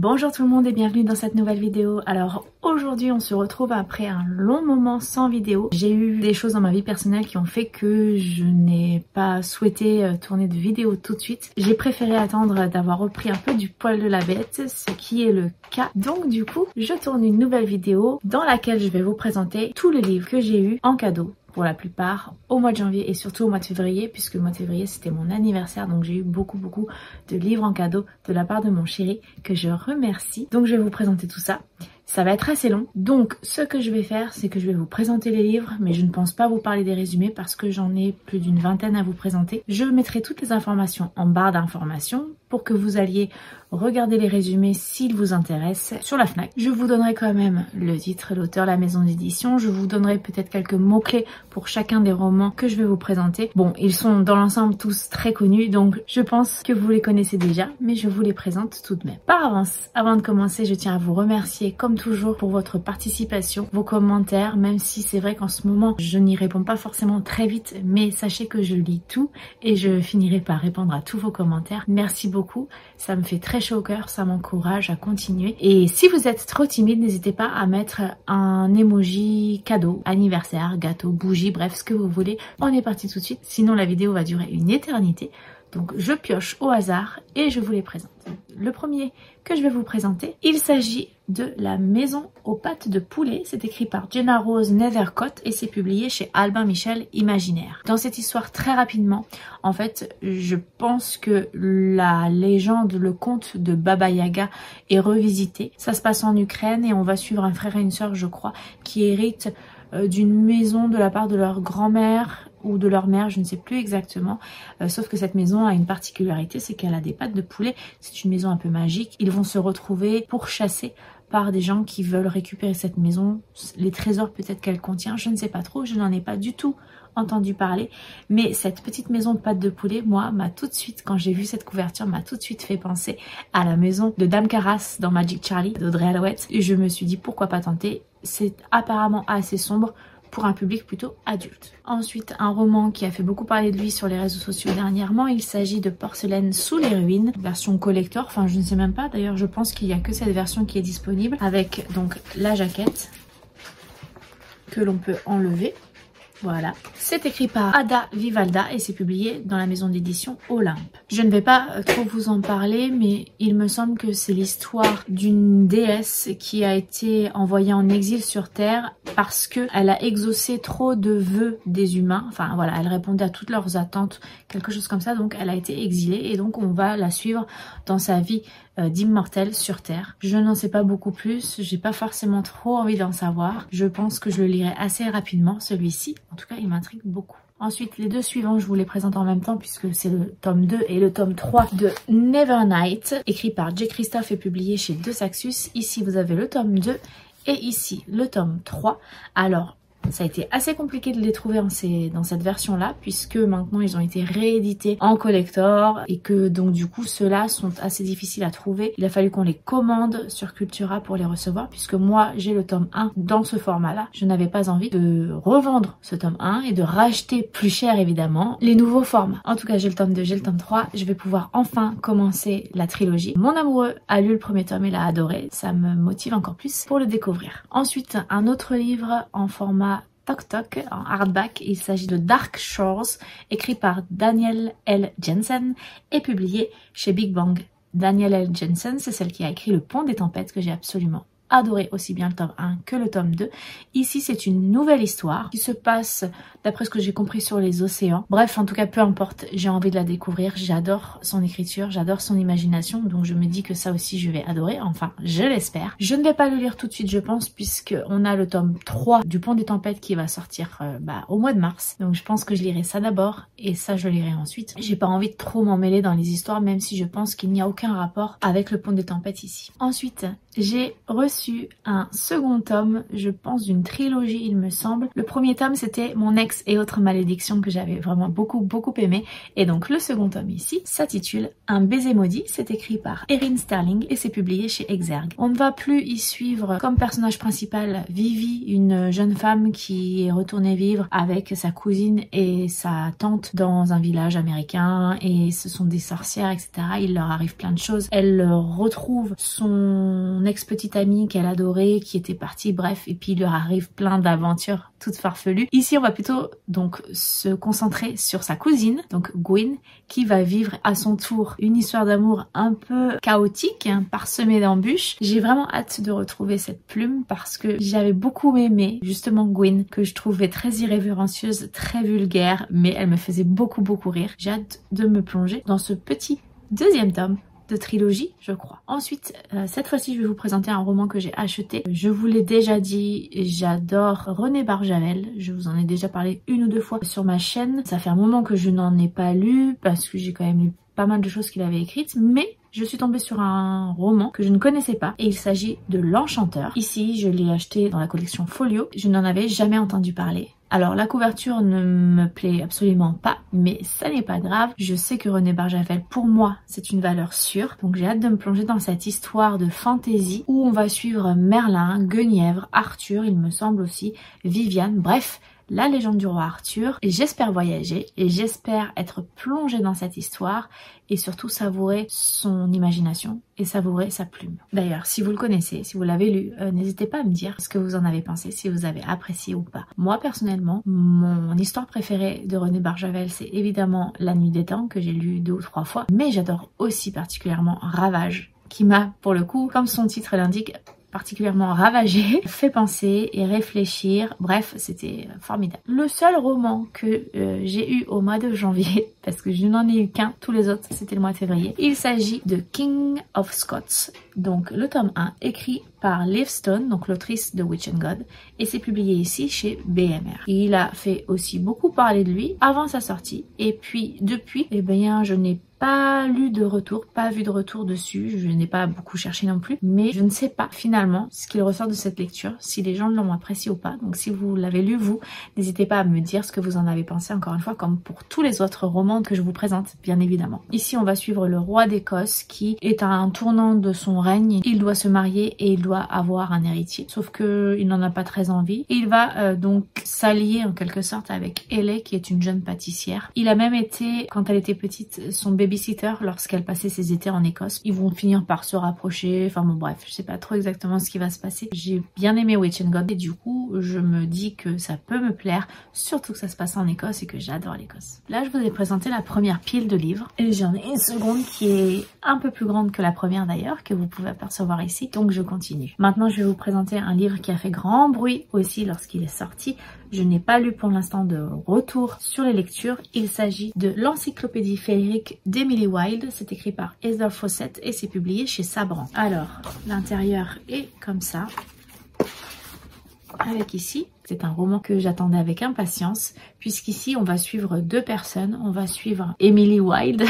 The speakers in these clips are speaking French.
Bonjour tout le monde et bienvenue dans cette nouvelle vidéo. Alors aujourd'hui on se retrouve après un long moment sans vidéo. J'ai eu des choses dans ma vie personnelle qui ont fait que je n'ai pas souhaité tourner de vidéo tout de suite. J'ai préféré attendre d'avoir repris un peu du poil de la bête, ce qui est le cas. Donc du coup je tourne une nouvelle vidéo dans laquelle je vais vous présenter tous les livres que j'ai eu en cadeau. Pour la plupart au mois de janvier et surtout au mois de février, puisque le mois de février c'était mon anniversaire, donc j'ai eu beaucoup de livres en cadeau de la part de mon chéri que je remercie. Donc je vais vous présenter tout ça. Ça va être assez long, donc ce que je vais faire c'est que je vais vous présenter les livres, mais je ne pense pas vous parler des résumés parce que j'en ai plus d'une vingtaine à vous présenter. Je mettrai toutes les informations en barre d'informations pour que vous alliez regarder les résumés s'ils vous intéressent sur la FNAC. Je vous donnerai quand même le titre, l'auteur, la maison d'édition. Je vous donnerai peut-être quelques mots-clés pour chacun des romans que je vais vous présenter. Bon, ils sont dans l'ensemble tous très connus, donc je pense que vous les connaissez déjà, mais je vous les présente tout de même. Par avance, avant de commencer, je tiens à vous remercier comme toujours pour votre participation, vos commentaires, même si c'est vrai qu'en ce moment, je n'y réponds pas forcément très vite, mais sachez que je lis tout et je finirai par répondre à tous vos commentaires. Merci beaucoup, ça me fait très chaud au cœur, ça m'encourage à continuer. Et si vous êtes trop timide, n'hésitez pas à mettre un emoji cadeau, anniversaire, gâteau, bougie, bref, ce que vous voulez. On est parti tout de suite, sinon la vidéo va durer une éternité. Donc je pioche au hasard et je vous les présente. Le premier que je vais vous présenter, il s'agit de La maison aux pattes de poulet. C'est écrit par Jenna Rose Nethercott et c'est publié chez Albin Michel Imaginaire. Dans cette histoire, très rapidement, en fait, je pense que la légende, le conte de Baba Yaga est revisité. Ça se passe en Ukraine et on va suivre un frère et une sœur, je crois, qui héritent d'une maison de la part de leur grand-mère ou de leur mère, je ne sais plus exactement, sauf que cette maison a une particularité, c'est qu'elle a des pattes de poulet. C'est une maison un peu magique. Ils vont se retrouver pourchassés par des gens qui veulent récupérer cette maison, les trésors peut-être qu'elle contient, je ne sais pas trop, je n'en ai pas du tout entendu parler, mais cette petite maison de pattes de poulet, moi, m'a tout de suite, quand j'ai vu cette couverture, m'a tout de suite fait penser à la maison de Dame Carras dans Magic Charlie d'Audrey Alouette, et je me suis dit pourquoi pas tenter. C'est apparemment assez sombre pour un public plutôt adulte. Ensuite, un roman qui a fait beaucoup parler de lui sur les réseaux sociaux dernièrement, il s'agit de Porcelaine sous les ruines, version collector, enfin je ne sais même pas, d'ailleurs je pense qu'il n'y a que cette version qui est disponible, avec donc la jaquette que l'on peut enlever. Voilà, c'est écrit par Ada Vivalda et c'est publié dans la maison d'édition Olympe. Je ne vais pas trop vous en parler, mais il me semble que c'est l'histoire d'une déesse qui a été envoyée en exil sur Terre parce qu'elle a exaucé trop de vœux des humains. Enfin voilà, elle répondait à toutes leurs attentes, quelque chose comme ça, donc elle a été exilée et donc on va la suivre dans sa vie d'immortel sur Terre. Je n'en sais pas beaucoup plus, j'ai pas forcément trop envie d'en savoir. Je pense que je le lirai assez rapidement, celui-ci. En tout cas, il m'intrigue beaucoup. Ensuite, les deux suivants, je vous les présente en même temps puisque c'est le tome 2 et le tome 3 de Nevernight, écrit par J. Christophe et publié chez De Saxus. Ici, vous avez le tome 2 et ici, le tome 3. Alors, ça a été assez compliqué de les trouver dans cette version-là, puisque maintenant ils ont été réédités en collector et que donc du coup ceux-là sont assez difficiles à trouver. Il a fallu qu'on les commande sur Cultura pour les recevoir, puisque moi j'ai le tome 1 dans ce format-là. Je n'avais pas envie de revendre ce tome 1 et de racheter plus cher évidemment les nouveaux formats. En tout cas j'ai le tome 2, j'ai le tome 3, je vais pouvoir enfin commencer la trilogie. Mon amoureux a lu le premier tome et l'a adoré, ça me motive encore plus pour le découvrir. Ensuite, un autre livre en format Toc Toc en hardback, il s'agit de Dark Shores, écrit par Danielle L. Jensen et publié chez Big Bang. Danielle L. Jensen, c'est celle qui a écrit Le Pont des Tempêtes que j'ai absolument adoré, aussi bien le tome 1 que le tome 2. Ici c'est une nouvelle histoire qui se passe d'après ce que j'ai compris sur les océans. Bref, en tout cas peu importe, j'ai envie de la découvrir, j'adore son écriture, j'adore son imagination, donc je me dis que ça aussi je vais adorer, enfin je l'espère. Je ne vais pas le lire tout de suite je pense, puisque on a le tome 3 du Pont des Tempêtes qui va sortir au mois de mars, donc je pense que je lirai ça d'abord et ça je lirai ensuite. J'ai pas envie de trop m'en mêler dans les histoires, même si je pense qu'il n'y a aucun rapport avec le Pont des Tempêtes ici. Ensuite, J'ai reçu un second tome, je pense d'une trilogie il me semble. Le premier tome c'était Mon ex et autres malédictions que j'avais vraiment beaucoup aimé. Et donc le second tome ici s'intitule Un baiser maudit, c'est écrit par Erin Sterling et c'est publié chez Exergue. On ne va plus y suivre comme personnage principal Vivi, une jeune femme qui est retournée vivre avec sa cousine et sa tante dans un village américain et ce sont des sorcières etc. Il leur arrive plein de choses. Elle retrouve son ex-petite amie qu'elle adorait qui était partie, bref, et puis il leur arrive plein d'aventures toutes farfelues. Ici on va plutôt donc se concentrer sur sa cousine, donc Gwyn, qui va vivre à son tour une histoire d'amour un peu chaotique, hein, parsemée d'embûches. J'ai vraiment hâte de retrouver cette plume parce que j'avais beaucoup aimé justement Gwyn, que je trouvais très irrévérencieuse, très vulgaire, mais elle me faisait beaucoup rire. J'ai hâte de me plonger dans ce petit deuxième tome de trilogie, je crois. Ensuite, cette fois-ci, je vais vous présenter un roman que j'ai acheté. Je vous l'ai déjà dit, j'adore René Barjavel. Je vous en ai déjà parlé une ou deux fois sur ma chaîne. Ça fait un moment que je n'en ai pas lu parce que j'ai quand même lu pas mal de choses qu'il avait écrites, mais je suis tombée sur un roman que je ne connaissais pas et il s'agit de L'Enchanteur. Ici, je l'ai acheté dans la collection Folio. Je n'en avais jamais entendu parler. Alors la couverture ne me plaît absolument pas, mais ça n'est pas grave. Je sais que René Barjavel, pour moi, c'est une valeur sûre. Donc j'ai hâte de me plonger dans cette histoire de fantasy où on va suivre Merlin, Guenièvre, Arthur, il me semble aussi, Viviane, bref, la légende du roi Arthur. Et j'espère voyager et j'espère être plongée dans cette histoire et surtout savourer son imagination et savourer sa plume. D'ailleurs, si vous le connaissez, si vous l'avez lu, n'hésitez pas à me dire ce que vous en avez pensé, si vous avez apprécié ou pas. Moi, personnellement, mon histoire préférée de René Barjavel, c'est évidemment La Nuit des Temps, que j'ai lu 2 ou 3 fois, mais j'adore aussi particulièrement Ravage, qui m'a, pour le coup, comme son titre l'indique, particulièrement ravagé, fait penser et réfléchir, bref, c'était formidable. Le seul roman que j'ai eu au mois de janvier, parce que je n'en ai eu qu'un, tous les autres c'était le mois de février, il s'agit de King of Scots, donc le tome 1, écrit par Liv Stone, donc l'autrice de Witch and God, et c'est publié ici chez BMR. Il a fait aussi beaucoup parler de lui avant sa sortie, et puis depuis, eh bien je n'ai pas lu de retour, pas vu de retour dessus, je n'ai pas beaucoup cherché non plus, mais je ne sais pas finalement ce qu'il ressort de cette lecture, si les gens l'ont apprécié ou pas. Donc si vous l'avez lu vous, n'hésitez pas à me dire ce que vous en avez pensé, encore une fois, comme pour tous les autres romans que je vous présente, bien évidemment. Ici on va suivre le roi d'Écosse qui est à un tournant de son règne, il doit se marier et il doit avoir un héritier, sauf que il n'en a pas très envie. Il va donc s'allier en quelque sorte avec Ellie qui est une jeune pâtissière. Il a même été, quand elle était petite, son babysitter lorsqu'elle passait ses étés en Écosse. Ils vont finir par se rapprocher, enfin bon bref, je sais pas trop exactement ce qui va se passer. J'ai bien aimé Witch and God et du coup je me dis que ça peut me plaire, surtout que ça se passe en Écosse et que j'adore l'Écosse. Là je vous ai présenté la première pile de livres et j'en ai une seconde qui est un peu plus grande que la première d'ailleurs, que vous pouvez apercevoir ici, donc je continue. Maintenant je vais vous présenter un livre qui a fait grand bruit aussi lorsqu'il est sorti. Je n'ai pas lu pour l'instant de retour sur les lectures. Il s'agit de l'encyclopédie féerique d'Emily Wilde. C'est écrit par Heather Fawcett et c'est publié chez Sabran. Alors, l'intérieur est comme ça. Avec ici, c'est un roman que j'attendais avec impatience, puisqu'ici on va suivre 2 personnes. On va suivre Emily Wilde,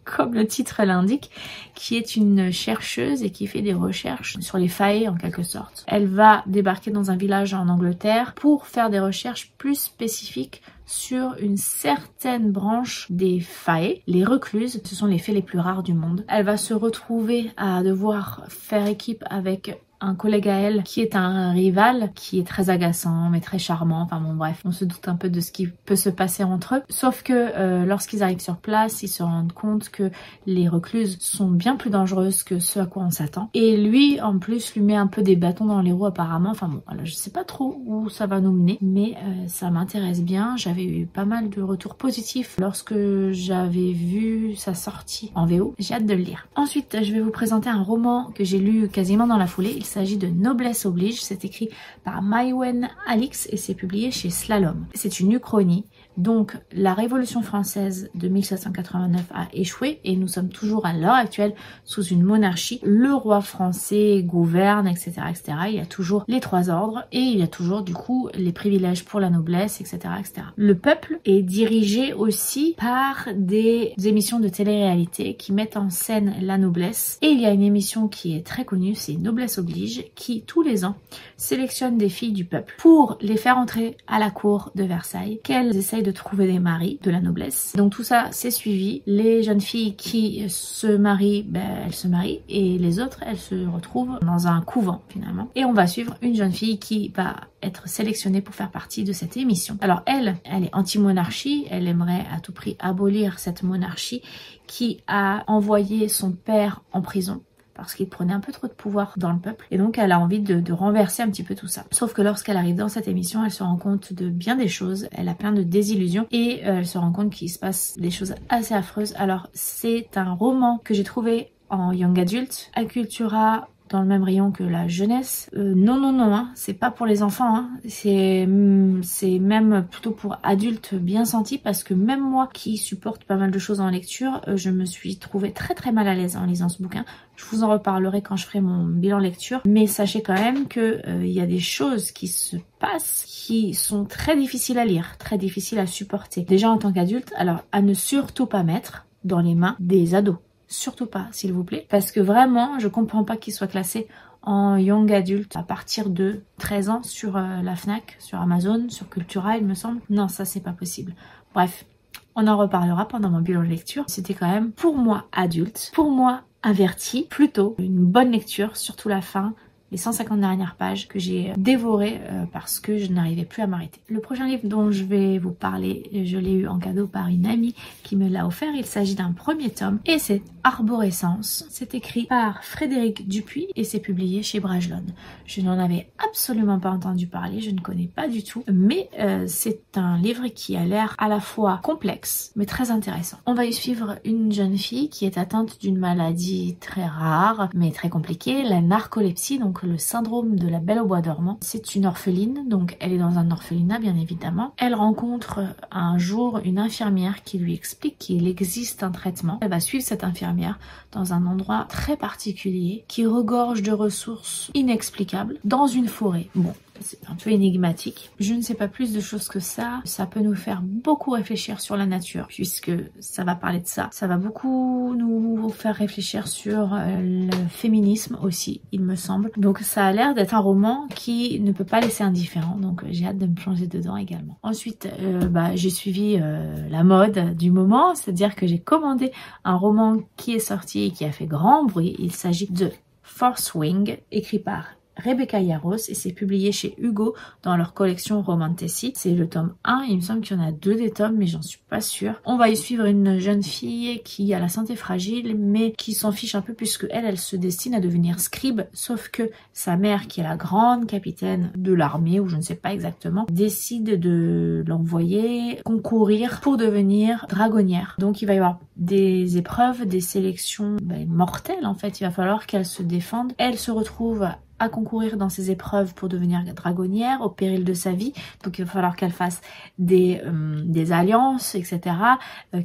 comme le titre l'indique, qui est une chercheuse et qui fait des recherches sur les fae en quelque sorte. Elle va débarquer dans un village en Angleterre pour faire des recherches plus spécifiques sur une certaine branche des fae, les recluses. Ce sont les fées les plus rares du monde. Elle va se retrouver à devoir faire équipe avec un collègue à elle qui est un rival, qui est très agaçant mais très charmant, enfin bon bref, on se doute un peu de ce qui peut se passer entre eux, sauf que lorsqu'ils arrivent sur place, ils se rendent compte que les recluses sont bien plus dangereuses que ce à quoi on s'attend, et lui en plus lui met un peu des bâtons dans les roues apparemment, enfin bon voilà, je sais pas trop où ça va nous mener, mais ça m'intéresse bien. J'avais eu pas mal de retours positifs lorsque j'avais vu sa sortie en VO, j'ai hâte de le lire. Ensuite je vais vous présenter un roman que j'ai lu quasiment dans la foulée. Il s'agit de Noblesse oblige, c'est écrit par Maïwenn Alix et c'est publié chez Slalom. C'est une uchronie, donc la Révolution française de 1789 a échoué et nous sommes toujours à l'heure actuelle sous une monarchie. Le roi français gouverne, etc., etc. Il y a toujours les 3 ordres et il y a toujours du coup les privilèges pour la noblesse, etc., etc. Le peuple est dirigé aussi par des émissions de télé-réalité qui mettent en scène la noblesse. Et il y a une émission qui est très connue, c'est Noblesse oblige, qui tous les ans sélectionne des filles du peuple pour les faire entrer à la cour de Versailles, qu'elles essayent de trouver des maris de la noblesse. Donc tout ça c'est suivi. Les jeunes filles qui se marient, elles se marient et les autres elles se retrouvent dans un couvent finalement. Et on va suivre une jeune fille qui va être sélectionnée pour faire partie de cette émission. Alors elle est anti-monarchie, elle aimerait à tout prix abolir cette monarchie qui a envoyé son père en prison parce qu'il prenait un peu trop de pouvoir dans le peuple et donc elle a envie de renverser un petit peu tout ça. Sauf que lorsqu'elle arrive dans cette émission, elle se rend compte de bien des choses, elle a plein de désillusions et elle se rend compte qu'il se passe des choses assez affreuses. Alors c'est un roman que j'ai trouvé en young adult, Alcultura, dans le même rayon que la jeunesse. Non, hein, c'est pas pour les enfants, hein. C'est même plutôt pour adultes bien sentis parce que même moi qui supporte pas mal de choses en lecture, je me suis trouvée très mal à l'aise en lisant ce bouquin. Je vous en reparlerai quand je ferai mon bilan lecture, mais sachez quand même que il y a des choses qui se passent qui sont très difficiles à lire, très difficiles à supporter. Déjà en tant qu'adulte, alors à ne surtout pas mettre dans les mains des ados. Surtout pas, s'il vous plaît. Parce que vraiment, je comprends pas qu'il soit classé en young adulte à partir de 13 ans sur la Fnac, sur Amazon, sur Cultura, il me semble. Non, ça, c'est pas possible. Bref, on en reparlera pendant mon bilan de lecture. C'était quand même, pour moi, adulte, pour moi, averti, plutôt une bonne lecture, surtout la fin, les 150 dernières pages que j'ai dévorées parce que je n'arrivais plus à m'arrêter. Le prochain livre dont je vais vous parler, je l'ai eu en cadeau par une amie qui me l'a offert. Il s'agit d'un premier tome et c'est Arborescence. C'est écrit par Frédéric Dupuis et c'est publié chez Brajlon. Je n'en avais absolument pas entendu parler, je ne connais pas du tout, mais c'est un livre qui a l'air à la fois complexe mais très intéressant. On va y suivre une jeune fille qui est atteinte d'une maladie très rare mais très compliquée, la narcolepsie, donc le syndrome de la Belle au bois dormant. C'est une orpheline, donc elle est dans un orphelinat bien évidemment. Elle rencontre un jour une infirmière qui lui explique qu'il existe un traitement. Elle va suivre cette infirmière dans un endroit très particulier qui regorge de ressources inexplicables dans une forêt. Bon, c'est un peu énigmatique. Je ne sais pas plus de choses que ça. Ça peut nous faire beaucoup réfléchir sur la nature, puisque ça va parler de ça. Ça va beaucoup nous faire réfléchir sur le féminisme aussi, il me semble. Donc ça a l'air d'être un roman qui ne peut pas laisser indifférent, donc j'ai hâte de me plonger dedans également. Ensuite, j'ai suivi la mode du moment, c'est-à-dire que j'ai commandé un roman qui est sorti et qui a fait grand bruit. Il s'agit de Fourth Wing, écrit par Rebecca Yarros et c'est publié chez Hugo dans leur collection Romantasy. C'est le tome 1, il me semble qu'il y en a 2 des tomes mais j'en suis pas sûre. On va y suivre une jeune fille qui a la santé fragile mais qui s'en fiche un peu puisque elle se destine à devenir scribe, sauf que sa mère qui est la grande capitaine de l'armée ou je ne sais pas exactement décide de l'envoyer concourir pour devenir dragonnière. Donc il va y avoir des épreuves, des sélections mortelles en fait, il va falloir qu'elle se défende. Elle se retrouve à concourir dans ces épreuves pour devenir dragonnière au péril de sa vie. Donc il va falloir qu'elle fasse des alliances, etc.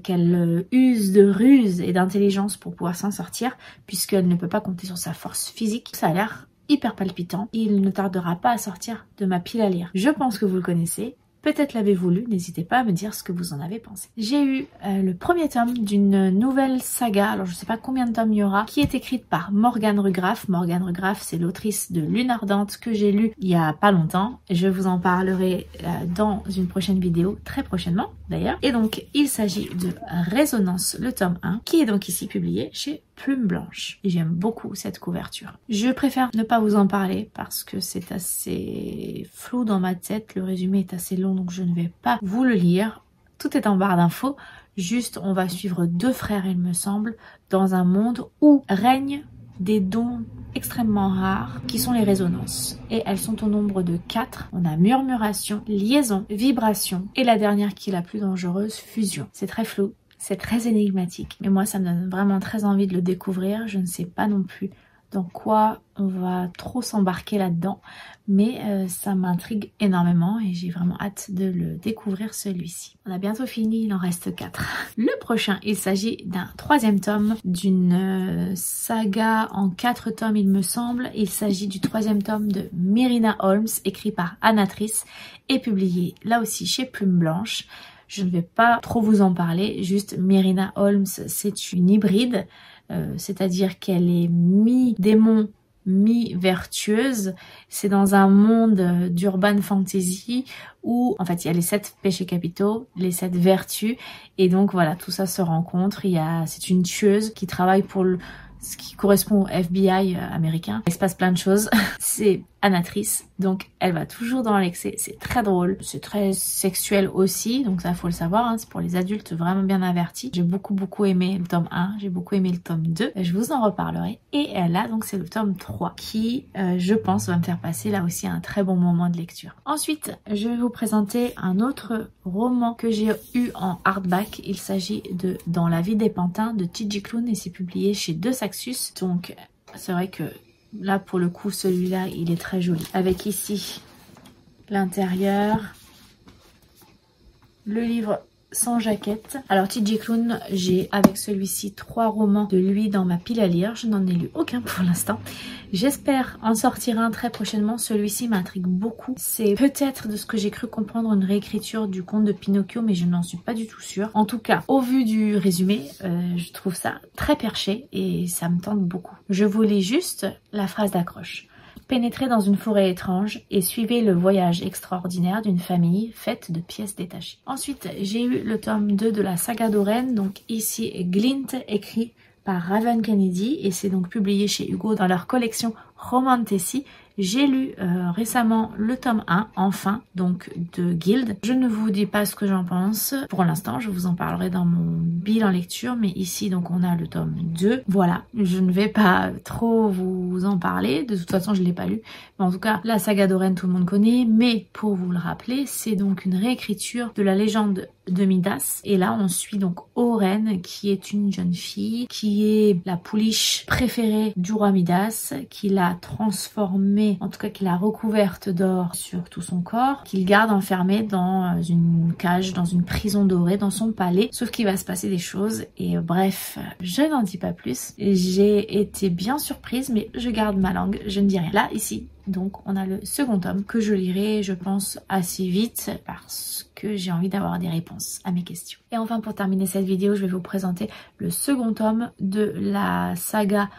Qu'elle use de ruse et d'intelligence pour pouvoir s'en sortir, puisqu'elle ne peut pas compter sur sa force physique. Ça a l'air hyper palpitant. Il ne tardera pas à sortir de ma pile à lire. Je pense que vous le connaissez. Peut-être l'avez-vous lu, n'hésitez pas à me dire ce que vous en avez pensé. J'ai eu le premier tome d'une nouvelle saga, alors je ne sais pas combien de tomes il y aura, qui est écrite par Morgane Rugraff. Morgane Rugraff, c'est l'autrice de Lune Ardente que j'ai lu il y a pas longtemps. Je vous en parlerai dans une prochaine vidéo, très prochainement d'ailleurs. Et donc, il s'agit de Résonance, le tome 1, qui est donc ici publié chez Plume Blanche. Et j'aime beaucoup cette couverture. Je préfère ne pas vous en parler parce que c'est assez flou dans ma tête. Le résumé est assez long donc je ne vais pas vous le lire. Tout est en barre d'infos. Juste, on va suivre 2 frères, il me semble, dans un monde où règnent des dons extrêmement rares qui sont les résonances. Et elles sont au nombre de 4. On a murmuration, liaison, vibration et la dernière qui est la plus dangereuse, fusion. C'est très flou. C'est très énigmatique, mais moi ça me donne vraiment très envie de le découvrir. Je ne sais pas non plus dans quoi on va trop s'embarquer là-dedans, mais ça m'intrigue énormément et j'ai vraiment hâte de le découvrir celui-ci. On a bientôt fini, il en reste 4. Le prochain, il s'agit d'un 3e tome d'une saga en 4 tomes il me semble. Il s'agit du 3e tome de Myrina Holmes, écrit par Anatrice et publié là aussi chez Plume Blanche. Je ne vais pas trop vous en parler, juste Myrina Holmes, c'est une hybride, c'est-à-dire qu'elle est mi-démon, mi-vertueuse. C'est dans un monde d'urban fantasy où en fait il y a les 7 péchés capitaux, les 7 vertus, et donc voilà, tout ça se rencontre. C'est une tueuse qui travaille pour ce qui correspond au FBI américain. Il se passe plein de choses. C'est Anatrice, donc elle va toujours dans l'excès, c'est très drôle, c'est très sexuel aussi, donc ça faut le savoir, hein, c'est pour les adultes vraiment bien avertis. J'ai beaucoup aimé le tome 1, j'ai beaucoup aimé le tome 2, je vous en reparlerai. Et là donc c'est le tome 3 qui je pense va me faire passer là aussi un très bon moment de lecture. Ensuite je vais vous présenter un autre roman que j'ai eu en hardback, il s'agit de Dans la vie des pantins de T.J. Klune et c'est publié chez De Saxus, donc c'est vrai que là pour le coup celui-là il est très joli. Avec ici l'intérieur, le livre sans jaquette. Alors T.J. Klune, j'ai avec celui-ci 3 romans de lui dans ma pile à lire. Je n'en ai lu aucun pour l'instant. J'espère en sortir un très prochainement. Celui-ci m'intrigue beaucoup. C'est peut-être de ce que j'ai cru comprendre une réécriture du conte de Pinocchio, mais je n'en suis pas du tout sûre. En tout cas, au vu du résumé, je trouve ça très perché et ça me tente beaucoup. Je vous lis juste la phrase d'accroche. Pénétrez dans une forêt étrange et suivez le voyage extraordinaire d'une famille faite de pièces détachées. Ensuite, j'ai eu le tome 2 de la saga d'Oren, donc ici Glint, écrit par Raven Kennedy et c'est donc publié chez Hugo dans leur collection Romantasy. J'ai lu récemment le tome 1, enfin, donc de Guild. Je ne vous dis pas ce que j'en pense. Pour l'instant, je vous en parlerai dans mon bilan lecture, mais ici, donc, on a le tome 2. Voilà, je ne vais pas trop vous en parler. De toute façon, je ne l'ai pas lu. Mais en tout cas, la saga d'Oren, tout le monde connaît. Mais pour vous le rappeler, c'est donc une réécriture de la légende de Midas. Et là, on suit donc Oren, qui est une jeune fille, qui est la pouliche préférée du roi Midas, qui l'a transformée, en tout cas qu'il a recouverte d'or sur tout son corps, qu'il garde enfermée dans une cage, dans une prison dorée, dans son palais. Sauf qu'il va se passer des choses et bref, je n'en dis pas plus. J'ai été bien surprise, mais je garde ma langue, je ne dis rien. Là, ici, donc on a le second tome que je lirai, je pense, assez vite parce que j'ai envie d'avoir des réponses à mes questions. Et enfin, pour terminer cette vidéo, je vais vous présenter le second tome de la saga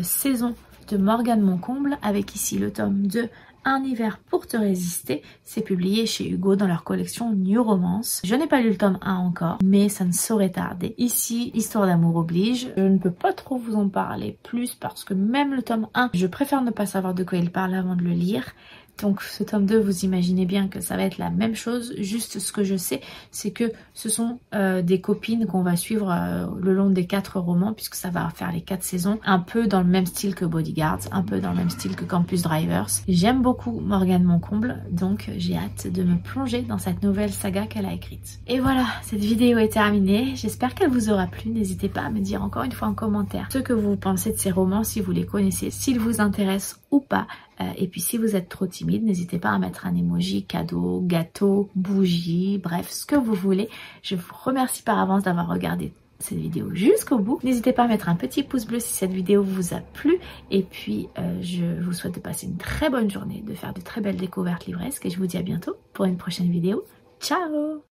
Saison de Morgane Moncomble, avec ici le tome 2, Un hiver pour te résister. C'est publié chez Hugo dans leur collection New Romance. Je n'ai pas lu le tome 1 encore, mais ça ne saurait tarder. Ici, histoire d'amour oblige. Je ne peux pas trop vous en parler plus parce que même le tome 1, je préfère ne pas savoir de quoi il parle avant de le lire. Donc ce tome 2, vous imaginez bien que ça va être la même chose. Juste ce que je sais, c'est que ce sont des copines qu'on va suivre le long des 4 romans, puisque ça va faire les 4 saisons, un peu dans le même style que Bodyguards, un peu dans le même style que Campus Drivers. J'aime beaucoup Morgane Moncomble, donc j'ai hâte de me plonger dans cette nouvelle saga qu'elle a écrite. Et voilà, cette vidéo est terminée. J'espère qu'elle vous aura plu. N'hésitez pas à me dire encore une fois en commentaire ce que vous pensez de ces romans, si vous les connaissez, s'ils vous intéressent ou pas. Et puis si vous êtes trop timide, n'hésitez pas à mettre un emoji, cadeau, gâteau, bougie, bref, ce que vous voulez. Je vous remercie par avance d'avoir regardé cette vidéo jusqu'au bout. N'hésitez pas à mettre un petit pouce bleu si cette vidéo vous a plu. Et puis je vous souhaite de passer une très bonne journée, de faire de très belles découvertes livresques. Et je vous dis à bientôt pour une prochaine vidéo. Ciao!